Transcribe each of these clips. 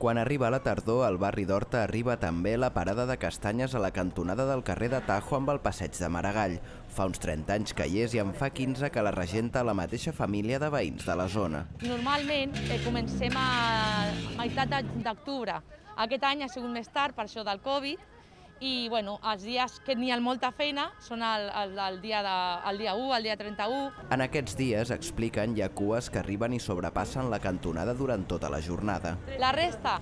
Quan arriba la tardor, al barri d'Horta arriba també la parada de castanyes a la cantonada del carrer de Tajo amb el passeig de Maragall. Fa uns 30 anys que hi és i en fa 15 que la regenta la mateixa família de veïns de la zona. Normalment comencem a meitat d'octubre. Aquest any ha sigut més tard per això del Covid i els dies que n'hi ha molta feina són el dia 1, el dia 31. En aquests dies, expliquen, hi ha cues que arriben i sobrepassen la cantonada durant tota la jornada. La resta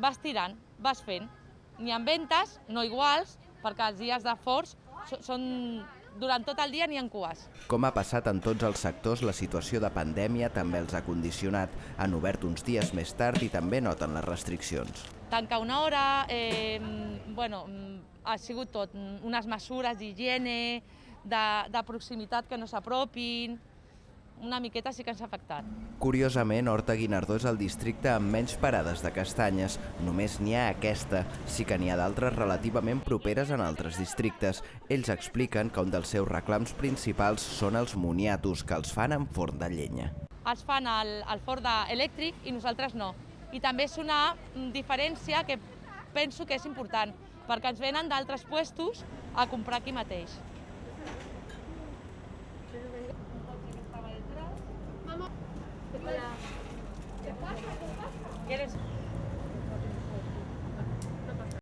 vas tirant, vas fent. N'hi ha ventes, no iguals, perquè els dies de forts són durant tot el dia n'hi ha cues. Com ha passat en tots els sectors, la situació de pandèmia també els ha condicionat. Han obert uns dies més tard i també noten les restriccions. Tancar una hora, ha sigut tot, unes mesures d'higiene, de proximitat que no s'apropin, una miqueta sí que ens ha afectat. Curiosament, Horta-Guinardó és el districte amb menys parades de castanyes. Només n'hi ha aquesta, sí que n'hi ha d'altres relativament properes en altres districtes. Ells expliquen que un dels seus reclams principals són els moniatos, que els fan en forn de llenya. Els fan al forn elèctric i nosaltres no. I també és una diferència que penso que és important, perquè ens venen d'altres puestos a comprar aquí mateix.